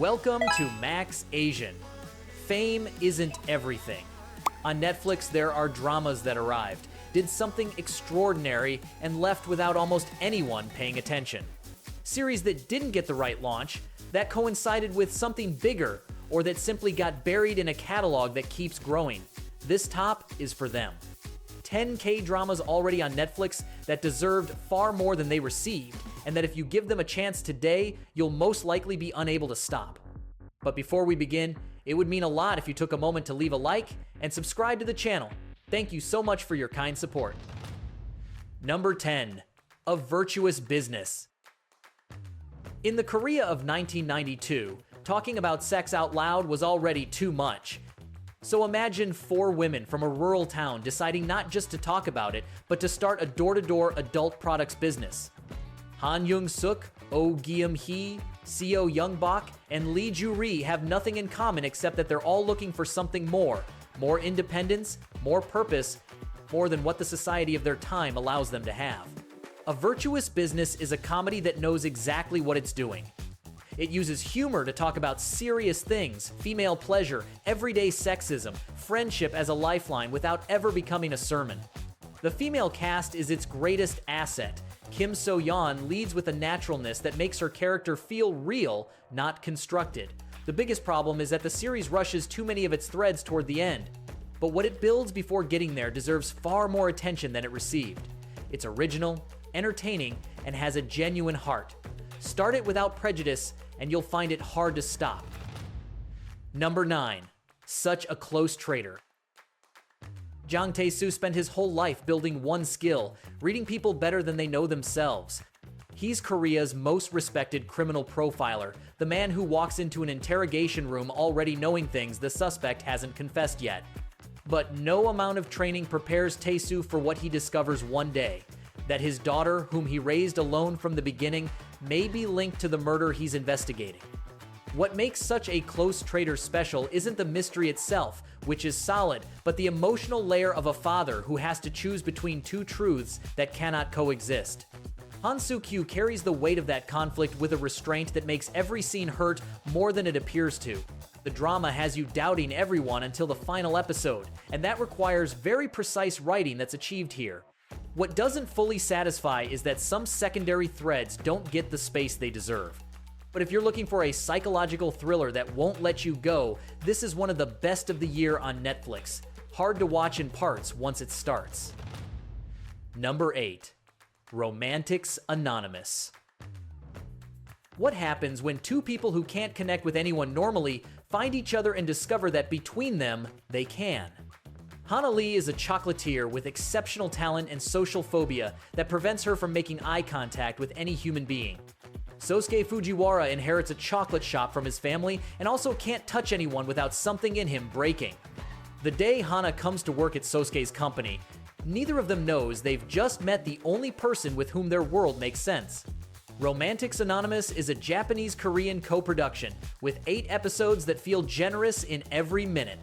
Welcome to Max Asian. Fame isn't everything. On Netflix, there are dramas that arrived, did something extraordinary, and left without almost anyone paying attention. Series that didn't get the right launch, that coincided with something bigger, or that simply got buried in a catalog that keeps growing. This top is for them. 10 Kdramas already on Netflix that deserved far more than they received, and that if you give them a chance today, you'll most likely be unable to stop. But before we begin, it would mean a lot if you took a moment to leave a like and subscribe to the channel. Thank you so much for your kind support. Number 10. A Virtuous Business. In the Korea of 1992, talking about sex out loud was already too much. So imagine 4 women from a rural town deciding not just to talk about it, but to start a door-to-door adult products business. Han Young-suk, Oh Gi-um-hee, Seo Young-bak, and Lee Ju-ri have nothing in common except that they're all looking for something more independence, more purpose, more than what the society of their time allows them to have. A Virtuous Business is a comedy that knows exactly what it's doing. It uses humor to talk about serious things, female pleasure, everyday sexism, friendship as a lifeline without ever becoming a sermon. The female cast is its greatest asset. Kim So-yeon leads with a naturalness that makes her character feel real, not constructed. The biggest problem is that the series rushes too many of its threads toward the end. But what it builds before getting there deserves far more attention than it received. It's original, entertaining, and has a genuine heart. Start it without prejudice, and you'll find it hard to stop. Number 9. Such a Close Traitor. Jang Tae-soo spent his whole life building one skill, reading people better than they know themselves. He's Korea's most respected criminal profiler, the man who walks into an interrogation room already knowing things the suspect hasn't confessed yet. But no amount of training prepares Tae-soo for what he discovers one day, that his daughter, whom he raised alone from the beginning, may be linked to the murder he's investigating. What makes Such a Close Traitor special isn't the mystery itself, which is solid, but the emotional layer of a father who has to choose between two truths that cannot coexist. Han Soo-kyu carries the weight of that conflict with a restraint that makes every scene hurt more than it appears to. The drama has you doubting everyone until the final episode, and that requires very precise writing that's achieved here. What doesn't fully satisfy is that some secondary threads don't get the space they deserve. But if you're looking for a psychological thriller that won't let you go, this is one of the best of the year on Netflix. Hard to watch in parts once it starts. Number 8. Romantics Anonymous. What happens when two people who can't connect with anyone normally find each other and discover that between them, they can? Hana Lee is a chocolatier with exceptional talent and social phobia that prevents her from making eye contact with any human being. Sosuke Fujiwara inherits a chocolate shop from his family and also can't touch anyone without something in him breaking. The day Hana comes to work at Sosuke's company, neither of them knows they've just met the only person with whom their world makes sense. Romantics Anonymous is a Japanese-Korean co-production with 8 episodes that feel generous in every minute.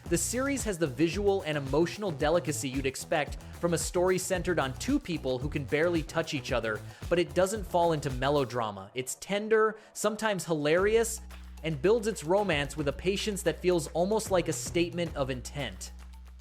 The series has the visual and emotional delicacy you'd expect from a story centered on two people who can barely touch each other, but it doesn't fall into melodrama. It's tender, sometimes hilarious, and builds its romance with a patience that feels almost like a statement of intent.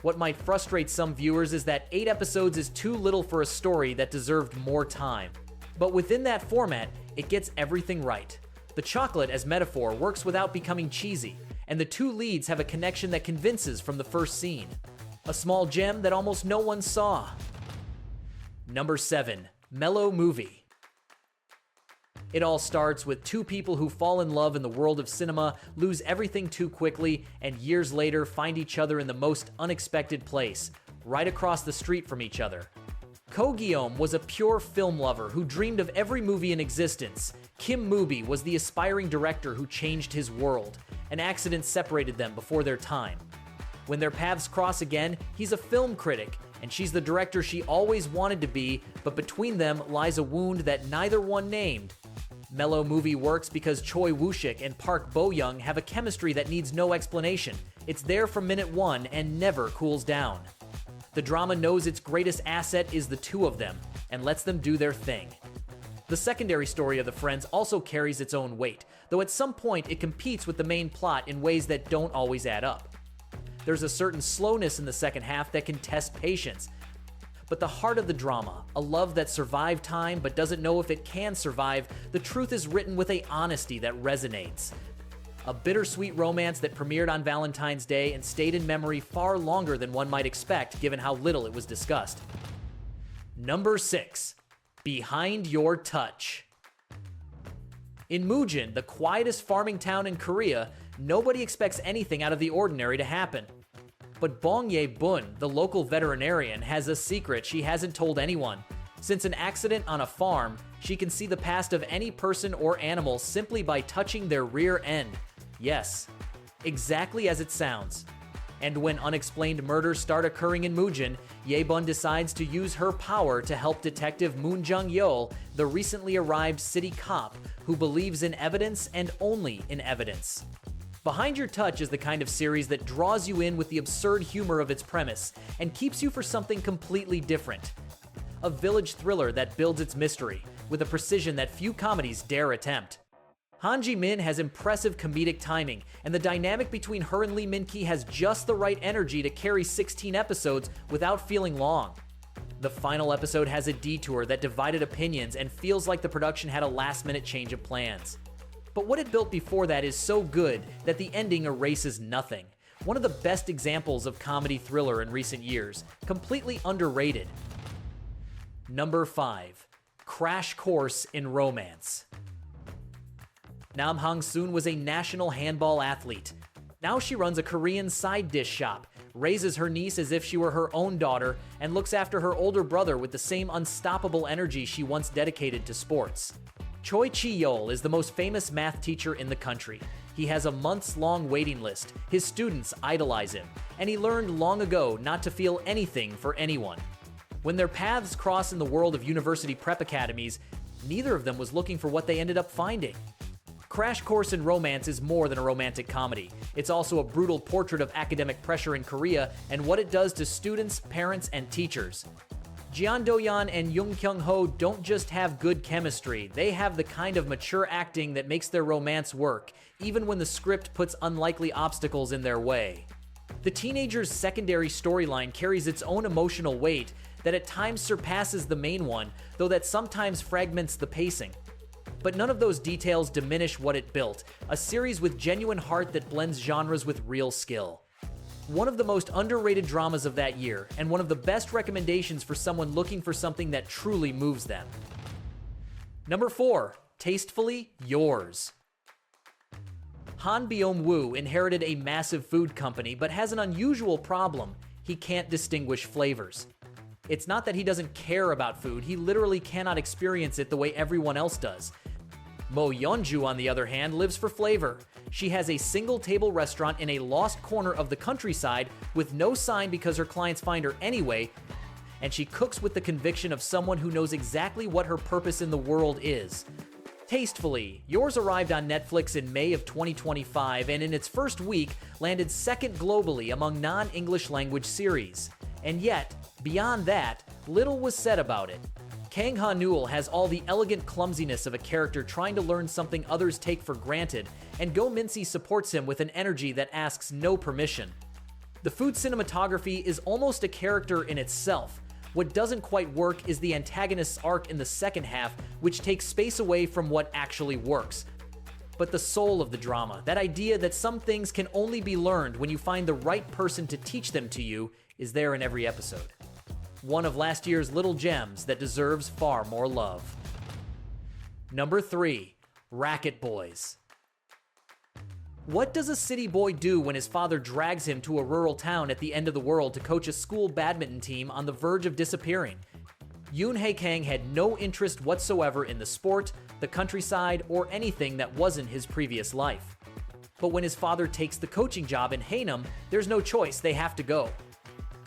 What might frustrate some viewers is that 8 episodes is too little for a story that deserved more time. But within that format, it gets everything right. The chocolate as metaphor works without becoming cheesy, and the two leads have a connection that convinces from the first scene. A small gem that almost no one saw. Number 7. Mellow Movie. It all starts with two people who fall in love in the world of cinema, lose everything too quickly, and years later find each other in the most unexpected place, right across the street from each other. Ko Guillaume was a pure film lover who dreamed of every movie in existence. Kim Mubi was the aspiring director who changed his world. An accident separated them before their time. When their paths cross again, he's a film critic, and she's the director she always wanted to be, but between them lies a wound that neither one named. Mellow Movie works because Choi Woo-shik and Park Bo-young have a chemistry that needs no explanation. It's there from minute 1 and never cools down. The drama knows its greatest asset is the two of them, and lets them do their thing. The secondary story of the friends also carries its own weight, though at some point it competes with the main plot in ways that don't always add up. There's a certain slowness in the second half that can test patience. But the heart of the drama, a love that survived time but doesn't know if it can survive, the truth is written with a honesty that resonates. A bittersweet romance that premiered on Valentine's Day and stayed in memory far longer than one might expect given how little it was discussed. Number 6. Behind Your Touch. In Mujin, the quietest farming town in Korea, nobody expects anything out of the ordinary to happen. But Bong Ye-bun, the local veterinarian, has a secret she hasn't told anyone. Since an accident on a farm, she can see the past of any person or animal simply by touching their rear end. Yes, exactly as it sounds. And when unexplained murders start occurring in Mujin, Ye-bun decides to use her power to help Detective Moon Jung-yeol, the recently arrived city cop who believes in evidence and only in evidence. Behind Your Touch is the kind of series that draws you in with the absurd humor of its premise and keeps you for something completely different. A village thriller that builds its mystery with a precision that few comedies dare attempt. Han Ji-min has impressive comedic timing, and the dynamic between her and Lee Min-ki has just the right energy to carry 16 episodes without feeling long. The final episode has a detour that divided opinions and feels like the production had a last-minute change of plans. But what it built before that is so good that the ending erases nothing. One of the best examples of comedy thriller in recent years, completely underrated. Number 5. Crash Course in Romance. Nam Hong-soon was a national handball athlete. Now she runs a Korean side dish shop, raises her niece as if she were her own daughter, and looks after her older brother with the same unstoppable energy she once dedicated to sports. Choi Chi-yeol is the most famous math teacher in the country. He has a months-long waiting list, his students idolize him, and he learned long ago not to feel anything for anyone. When their paths cross in the world of university prep academies, neither of them was looking for what they ended up finding. Crash Course in Romance is more than a romantic comedy. It's also a brutal portrait of academic pressure in Korea and what it does to students, parents, and teachers. Jeon Do-yeon and Jung Kyung-ho don't just have good chemistry, they have the kind of mature acting that makes their romance work, even when the script puts unlikely obstacles in their way. The teenager's secondary storyline carries its own emotional weight that at times surpasses the main one, though that sometimes fragments the pacing. But none of those details diminish what it built, a series with genuine heart that blends genres with real skill. One of the most underrated dramas of that year, and one of the best recommendations for someone looking for something that truly moves them. Number 4. Tastefully Yours. Han Byung-woo inherited a massive food company, but has an unusual problem. He can't distinguish flavors. It's not that he doesn't care about food, he literally cannot experience it the way everyone else does. Mo Yeonju, on the other hand, lives for flavor. She has a single-table restaurant in a lost corner of the countryside with no sign because her clients find her anyway, and she cooks with the conviction of someone who knows exactly what her purpose in the world is. Tastefully Yours arrived on Netflix in May of 2025 and in its first week landed second globally among non-English language series. And yet, beyond that, little was said about it. Kang Ha-neul has all the elegant clumsiness of a character trying to learn something others take for granted, and Go Min-si supports him with an energy that asks no permission. The food cinematography is almost a character in itself. What doesn't quite work is the antagonist's arc in the second half, which takes space away from what actually works. But the soul of the drama, that idea that some things can only be learned when you find the right person to teach them to you, is there in every episode. One of last year's little gems that deserves far more love. Number 3. Racket Boys. What does a city boy do when his father drags him to a rural town at the end of the world to coach a school badminton team on the verge of disappearing? Yoon Hae-kang had no interest whatsoever in the sport, the countryside, or anything that wasn't his previous life. But when his father takes the coaching job in Haenam, there's no choice, they have to go.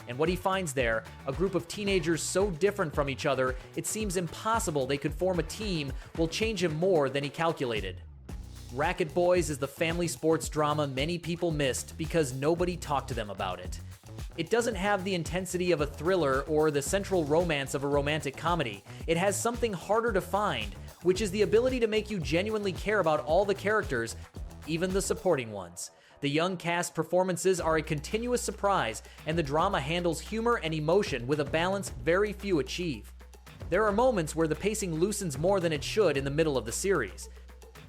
And what he finds there, a group of teenagers so different from each other, it seems impossible they could form a team, will change him more than he calculated. Racket Boys is the family sports drama many people missed because nobody talked to them about it. It doesn't have the intensity of a thriller or the central romance of a romantic comedy. It has something harder to find, which is the ability to make you genuinely care about all the characters, even the supporting ones. The young cast performances are a continuous surprise, and the drama handles humor and emotion with a balance very few achieve. There are moments where the pacing loosens more than it should in the middle of the series.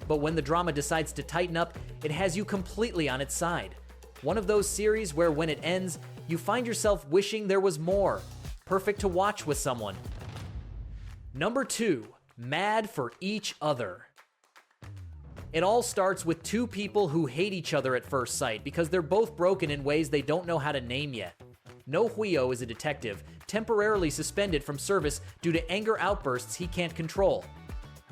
But when the drama decides to tighten up, it has you completely on its side. One of those series where when it ends, you find yourself wishing there was more. Perfect to watch with someone. Number 2, Mad for Each Other. It all starts with two people who hate each other at first sight because they're both broken in ways they don't know how to name yet. No Huio is a detective, temporarily suspended from service due to anger outbursts he can't control.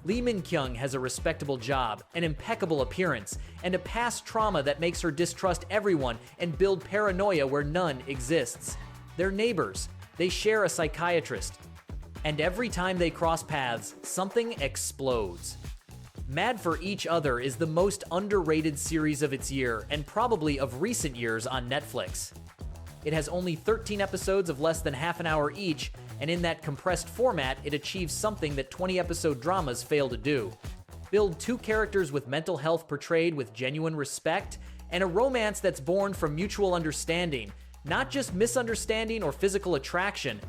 Lee Min-kyung has a respectable job, an impeccable appearance, and a past trauma that makes her distrust everyone and build paranoia where none exists. They're neighbors. They share a psychiatrist. And every time they cross paths, something explodes. Mad for Each Other is the most underrated series of its year and probably of recent years on Netflix. It has only 13 episodes of less than half an hour each, and in that compressed format, it achieves something that 20-episode dramas fail to do. Build two characters with mental health portrayed with genuine respect, and a romance that's born from mutual understanding, not just misunderstanding or physical attraction.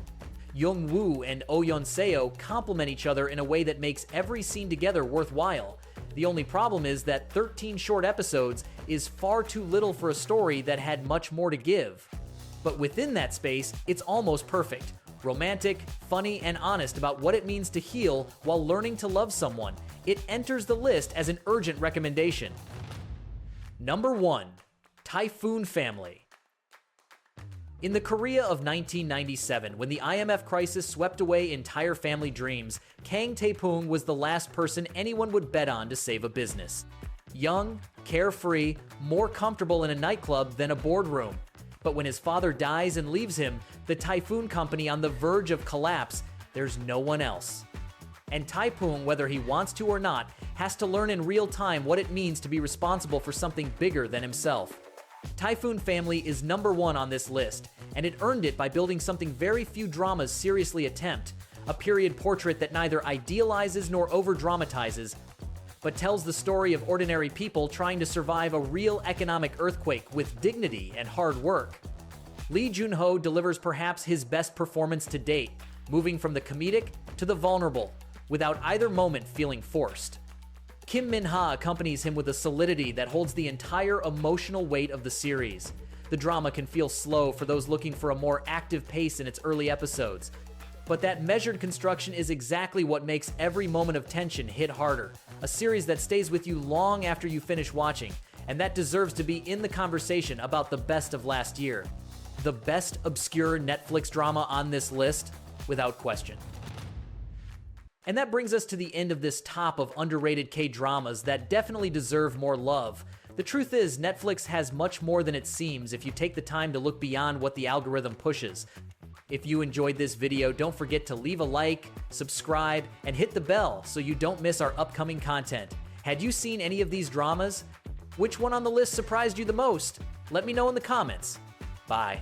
Young-woo and Oh Yeon-seo complement each other in a way that makes every scene together worthwhile. The only problem is that 13 short episodes is far too little for a story that had much more to give. But within that space, it's almost perfect. Romantic, funny, and honest about what it means to heal while learning to love someone. It enters the list as an urgent recommendation. Number 1, Typhoon Family. In the Korea of 1997, when the IMF crisis swept away entire family dreams, Kang Tae-pung was the last person anyone would bet on to save a business. Young, carefree, more comfortable in a nightclub than a boardroom. But when his father dies and leaves him, the Typhoon Company on the verge of collapse, there's no one else. And Tae-pung, whether he wants to or not, has to learn in real time what it means to be responsible for something bigger than himself. Typhoon Family is number 1 on this list, and it earned it by building something very few dramas seriously attempt, a period portrait that neither idealizes nor over-dramatizes, but tells the story of ordinary people trying to survive a real economic earthquake with dignity and hard work. Lee Jun-ho delivers perhaps his best performance to date, moving from the comedic to the vulnerable, without either moment feeling forced. Kim Min-ha accompanies him with a solidity that holds the entire emotional weight of the series. The drama can feel slow for those looking for a more active pace in its early episodes, but that measured construction is exactly what makes every moment of tension hit harder. A series that stays with you long after you finish watching, and that deserves to be in the conversation about the best of last year. The best obscure Netflix drama on this list, without question. And that brings us to the end of this top of underrated K-dramas that definitely deserve more love. The truth is, Netflix has much more than it seems if you take the time to look beyond what the algorithm pushes. If you enjoyed this video, don't forget to leave a like, subscribe, and hit the bell so you don't miss our upcoming content. Had you seen any of these dramas? Which one on the list surprised you the most? Let me know in the comments. Bye.